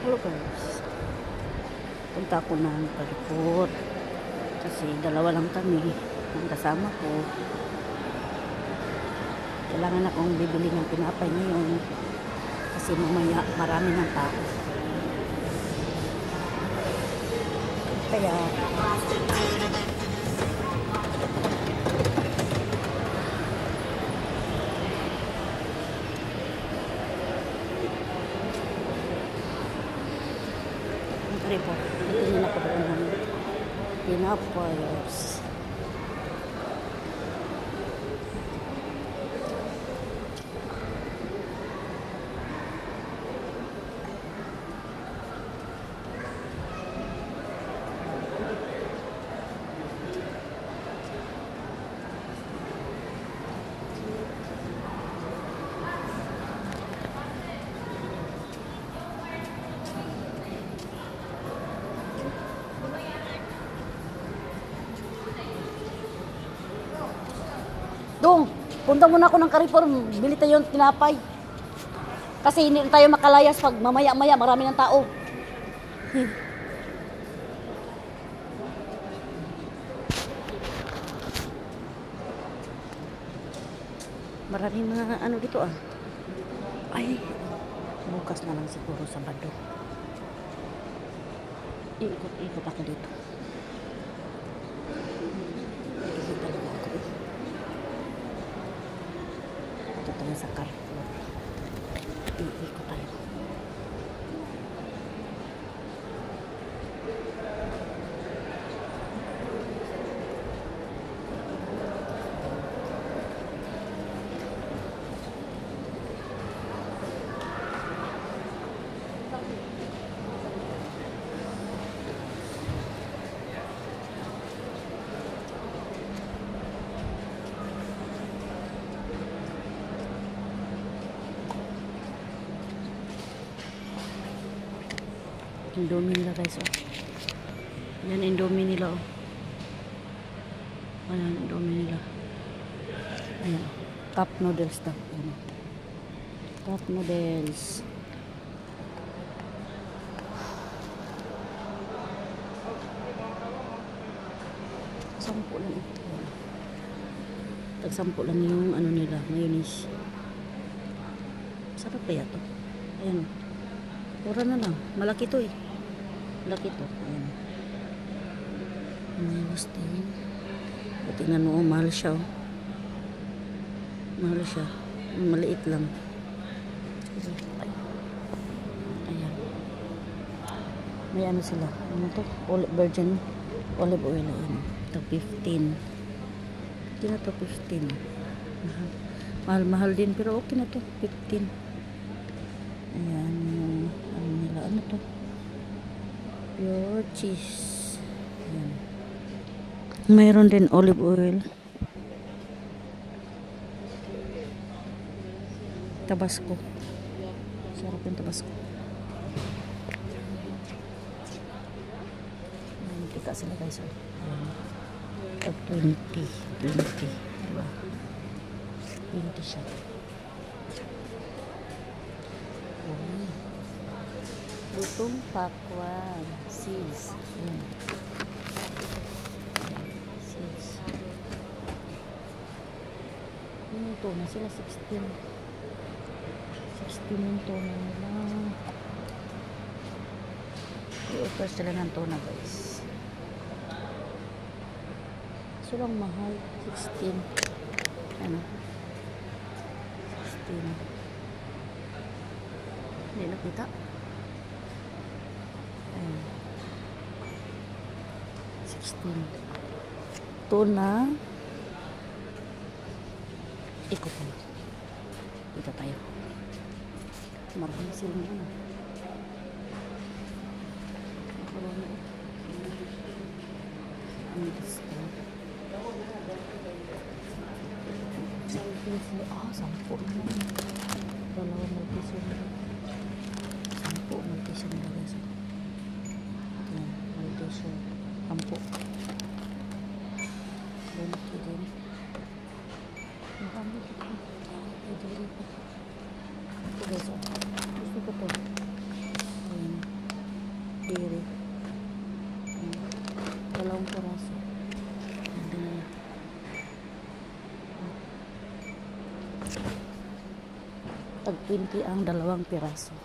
Hello guys, punta ako ng Carrefour kasi dalawa lang kami ang kasama ko. Kailangan akong bibili ng tinapay ngayon kasi mamaya marami ng tao. Kaya po, tingin ako doon ng tinapayos. Dong, punta muna ako ng Carrefour, bili tayo ng tinapay. Kasi hindi tayo makalayas pag mamaya-maya marami ng tao. Maraming mga ano dito ah. Ay, bukas na lang siguro Sabado. Ikot-ikot ako dito. Tayo sa Carrefour. Iikot tayo. Indomie nila guys, oh. Yan Indomie nila, oh. Ayan, Indomie nila. Ayan, cup noodles daw. Ayan. Cup noodles. Sampo lang ito. Tag-sampo lang yung ano nila, mayonnaise. Sarap kaya to. Ayan, mura na lang. Malaki to eh. Malaki to. Ayan. Mayos din. Tingnan mo, mahal siya. Oh. Mahal siya. Maliit lang. Ayan. May ano sila. Ano to? Virgin olive oil. Ayan. Ito 15. Ito na to 15. Mahal din pero okay na to. 15. Ayan. Ano to? Pure cheese. Ayan. Mayroon din olive oil. Tabasco. Sarap yung Tabasco. Tika sila guys. Tag 20. 20. Diba? 20 siya. Lutong pakwan. Sis. Sis. Yung tuna sila 16. 16 yung tuna nila. I-offer sila ng tuna guys. So lang mahal. 16. Ano? 16. Hindi nakita. 16. Tuna. Ikot tayo. Dito tayo. Marami silang ano. Sampo na. Dalawa mag-piso na. Sampo mag-piso na guys. Ayan, mag-piso. Sampo. Ganito din. Marami ito. Ito guys. Gusto ko to. Ayan. kadiri. Dalawang piraso. Hindi na yan. Tag 20 ang dalawang piraso.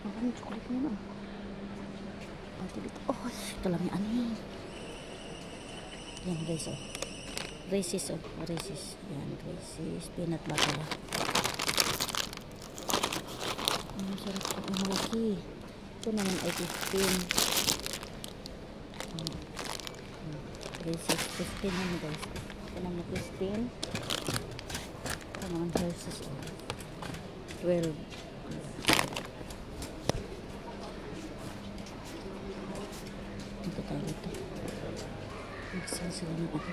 Ang chocolate mo na. Pati dito. Oh, ito lang yung ani. Yan guys, oh. Reese's, oh. Reese's. Yan, Reese's. Peanut butter. Ang sarap ko. Ang malaki. Ito naman ay 15. Reese's 15 naman guys. Ito naman 15. Ito naman Reese's, oh. 12. Ito tayo dito. Mag-sell sila ng ako.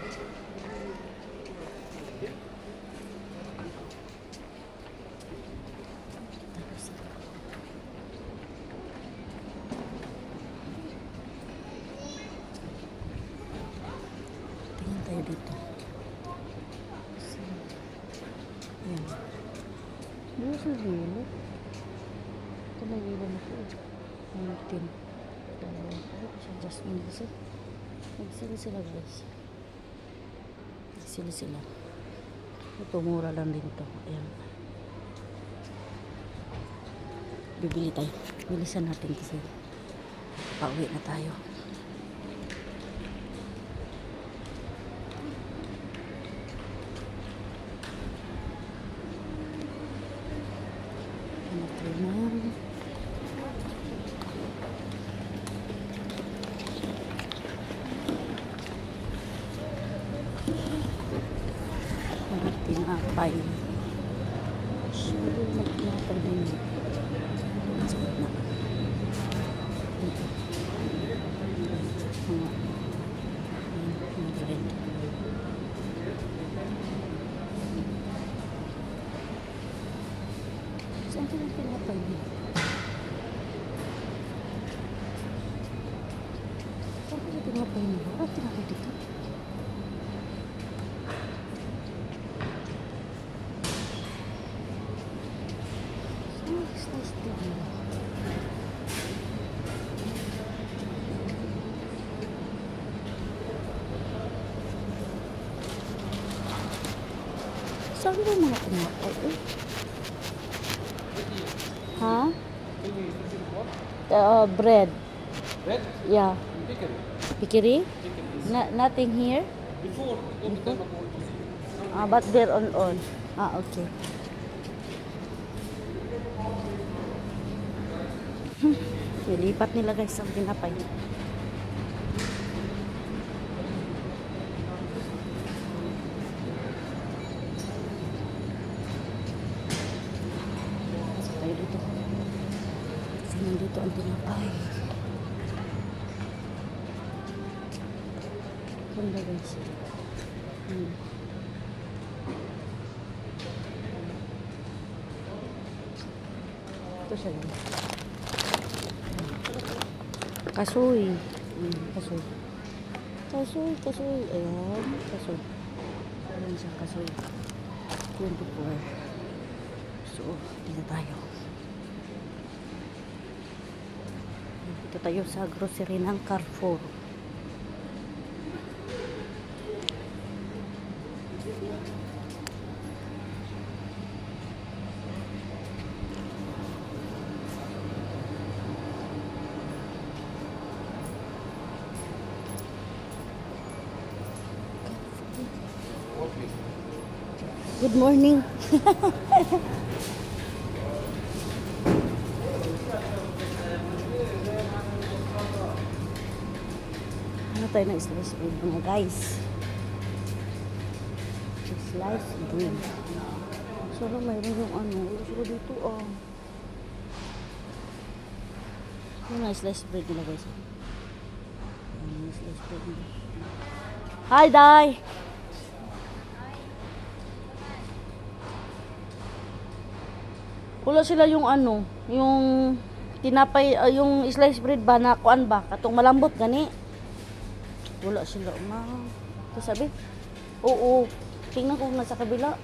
Tingnan tayo dito. Ayan. Dito sa hilo. Ito na hilo na po. 19. Jasmine kasi. Nagsili sila guys. Nagsili sila. Ito mura lang din ito. Ayan. Bibili tayo. Bilisan natin kasi pauwi na tayo. Ito na. Tinapay. Sure, magtinapay din. Masakit na. Ito. Mga bread. Saan ka ng tinapay din? Saan ka ng tinapay nila? Ah, tinapay dito. Saan ba mga tinapay eh? Ha? Bread. Bread? Yeah. Bakery. Pikiri? Nothing here? Before. But they're on. Okay. Nilipat nila guys ang tinapay. Pasok tayo dito. Kasi nandito ang tinapay. Ganda guys. Ito siya lang. Kasoy. Kasoy. Kasoy. Ayan. Kasoy. Ayan siya, kasoy. 24. So, dito tayo. Dito tayo sa grocery ng Carrefour. Good morning. Ano tayo na slice bread mga guys? Slice bread. Sana mayroon yung ano. Gusto ko dito Ano na slice bread nila guys? Ano slice bread nila? Hi, Day! Wala sila yung ano, yung tinapay, yung slice bread ba na kuan ba, katong malambot gani. Wala sila, ito sabi? Oo, tingnan ko nga sa kabila.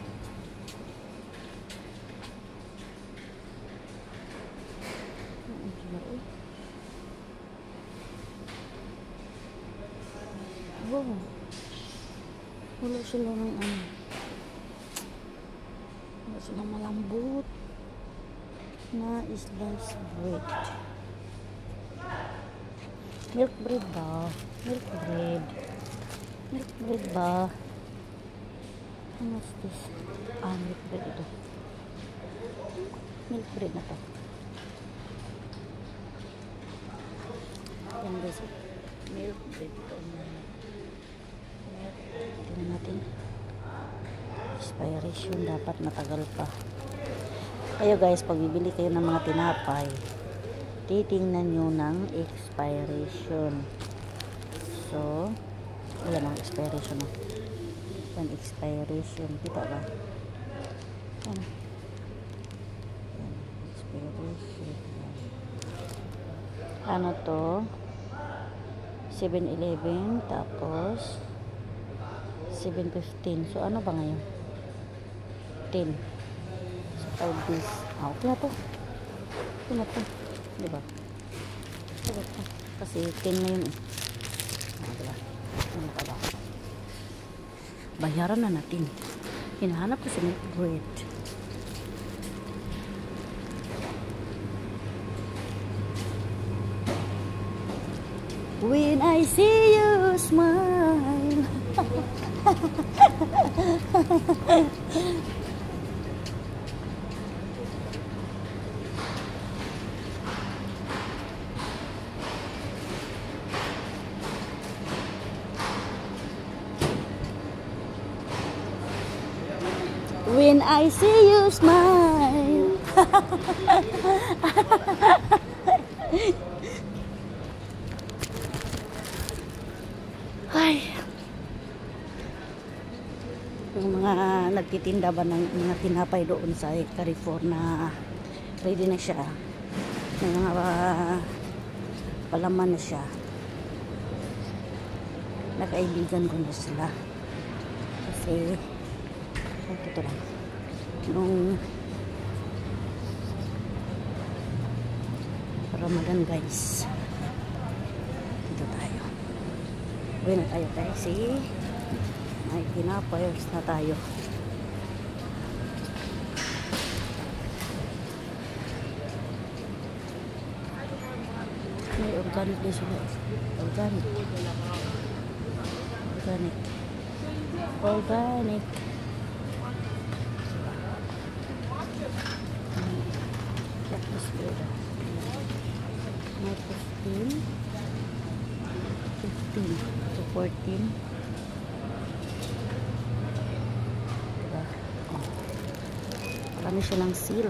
ba? Wala sila ng ano. Wala sila malambot na sliced bread. Milk bread ba? Milk bread. Milk bread ba? What's this? Milk bread ito. Milk bread na to. Yan guys. Milk bread ito. Tingnan natin. Expiration dapat matagal pa. Kayo guys, pag bibili kayo ng mga tinapay, titingnan nyo ng expiration. So, wala ng expiration. Yan, expiration. Kita ba? Yan. Yan, expiration. Ano to? 7-Eleven, tapos 7-15. So, ano ba ngayon? 10. So, 5 days. Okay na to. Okay na to. Diba? Okay to. Kasi 10 na yun eh. Diba? Ano ka ba? Bayaran na natin. Hinahanap ko si milk bread. When I see you smile. When I see you smile. Ay. Yung mga nagtitinda ba ng mga tinapay doon sa Carrefour na ready na siya. May mga palaman na siya. Nakaibigan ko na sila. Kasi ito lang. Nung Ramadan guys. Dito tayo. Uwi na tayo guys. May pinapayos na tayo. May organic din sila. Organic. Organic. Organic. May 15 to 14. Diba? Oh. Marami silang seal.